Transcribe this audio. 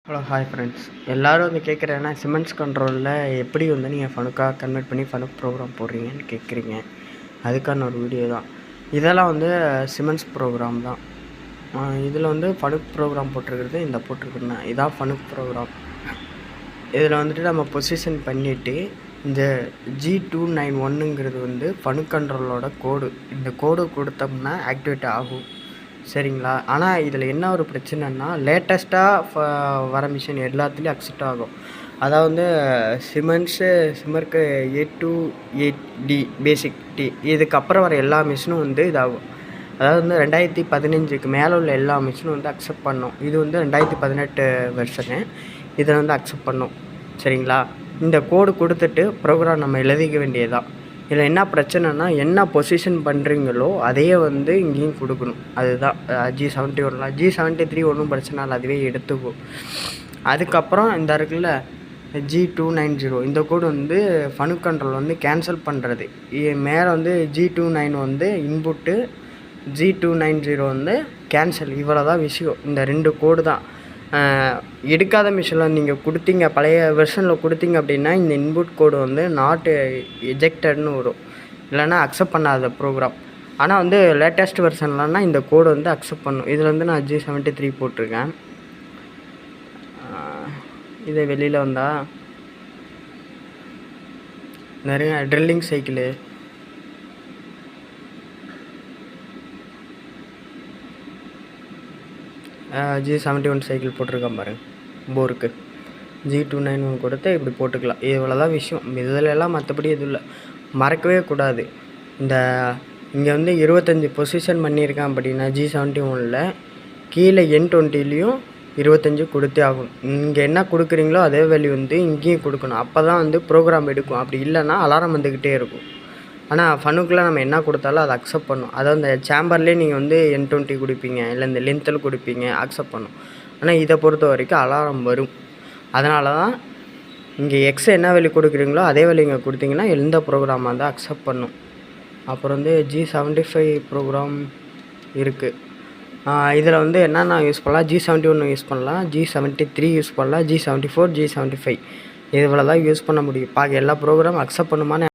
Hello hi friends. எல்லோரும் வந்து கேட்குறேன்னா சிமெண்ட்ஸ் கண்ட்ரோலில் எப்படி வந்து நீங்கள் ஃபனுக்காக கன்வெர்ட் பண்ணி ஃபனுக் ப்ரோக்ராம் போடுறீங்கன்னு கேட்குறீங்க. அதுக்கான ஒரு வீடியோ தான் இதெல்லாம். வந்து சிமெண்ட்ஸ் ப்ரோக்ராம் தான். இதில் வந்து ஃபனுக் ப்ரோக்ராம் போட்டிருக்கிறது இந்த போட்டிருக்குறேன். இதான் ஃபனுக் ப்ரோக்ராம். இதில் வந்துட்டு நம்ம பொசிஷன் பண்ணிவிட்டு இந்த G291ங்கிறது வந்து ஃபனுக் கண்ட்ரோலோட கோடு. இந்த கோடு கொடுத்தோம்னா ஆக்டிவேட் ஆகும். சரிங்களா? ஆனால் இதில் என்ன ஒரு பிரச்சனைன்னா லேட்டஸ்ட்டாக வர மிஷின் எல்லாத்துலேயும் அக்செப்ட் ஆகும். அதாவது சிமர்க்கு 828D பேசிக் டி இதுக்கப்புறம் வர எல்லா மிஷினும் வந்து இதாகும். அதாவது வந்து 2015க்கு மேலே உள்ள எல்லா மிஷினும் வந்து அக்செப்ட் பண்ணோம். இது வந்து 2018 வெர்ஷனு. இதில் வந்து அக்செப்ட் பண்ணோம். சரிங்களா? இந்த கோடு கொடுத்துட்டு ப்ரோக்ராம் நம்ம எழுதிக்க வேண்டியதுதான். இதில் என்ன பிரச்சனைனா என்ன பொசிஷன் பண்ணுறீங்களோ அதையே வந்து இங்கேயும் கொடுக்கணும். அதுதான் G71. G73 ஒன்றும் பிரச்சனை இல்லை, அதுவே எடுத்துக்கும். அதுக்கப்புறம் இந்த இருக்குல்ல G290 இந்த கோடு வந்து ஃபனுக் கண்ட்ரோல் வந்து கேன்சல் பண்ணுறது. மேலே வந்து G29 வந்து இன்புட்டு, G290 வந்து கேன்சல். இவ்வளோ தான் விஷயம். இந்த 2 கோடு தான். எடுக்காத மிஷினில் நீங்கள் கொடுத்தீங்க, பழைய வெர்ஷனில் கொடுத்தீங்க அப்படின்னா இந்த இன்புட் கோடு வந்து நாட் எஜெக்டட்னு வரும், இல்லைனா அக்செப்ட் பண்ணாத ப்ரோக்ராம். ஆனால் வந்து லேட்டஸ்ட் வெர்ஷன்லன்னா இந்த கோடு வந்து அக்செப்ட் பண்ணும். இதில் வந்து நான் G73 போட்டிருக்கேன். இதை வெளியில் வந்தால் நிறைய ட்ரில்லிங் சைக்கிளு, G71 சைக்கிள் போட்டிருக்கேன் பாருங்கள். போருக்கு G291 கொடுத்து இப்படி போட்டுக்கலாம். இவ்வளோ தான் விஷயம். இதிலெல்லாம் மற்றபடி எதுவும் இல்லை. மறக்கவே கூடாது. இந்த இங்கே வந்து 25 பொசிஷன் பண்ணியிருக்கேன் அப்படின்னா G71ல் கீழே N20லையும் 25 கொடுத்தே ஆகும். இங்கே என்ன கொடுக்குறீங்களோ அதே வேல்யூ வந்து இங்கேயும் கொடுக்கணும். அப்போ தான் வந்து ப்ரோக்ராம் எடுக்கும். அப்படி இல்லைன்னா அலாரம் வந்துக்கிட்டே இருக்கும். ஆனால் ஃபனுக்கில் நம்ம என்ன கொடுத்தாலும் அதை அக்செப்ட் பண்ணும். அதாவது இந்த சேம்பர்லேயே நீங்கள் வந்து N20 கொடுப்பீங்க, இல்லை இந்த லென்த்தில் கொடுப்பீங்க, அக்செப்ட் பண்ணும். ஆனால் இதை பொறுத்த வரைக்கும் அலாரம் வரும். அதனால தான் இங்கே எக்ஸ் என்ன வேல்யூ கொடுக்குறீங்களோ அதே வேல்யூ இங்கே கொடுத்தீங்கன்னா எந்த ப்ரோக்ராமாக இருந்தால் அக்செப்ட் பண்ணும். அப்புறம் வந்து G75 ப்ரோக்ராம் இருக்குது. இதில் வந்து என்னென்ன யூஸ் பண்ணலாம்? G71 யூஸ் பண்ணலாம், G73 யூஸ் பண்ணலாம், G74, G75 இவ்வளோ தான் யூஸ் பண்ண முடியும். பாக்கி எல்லா ப்ரோக்ராம் அக்செப்ட் பண்ணுமான்னு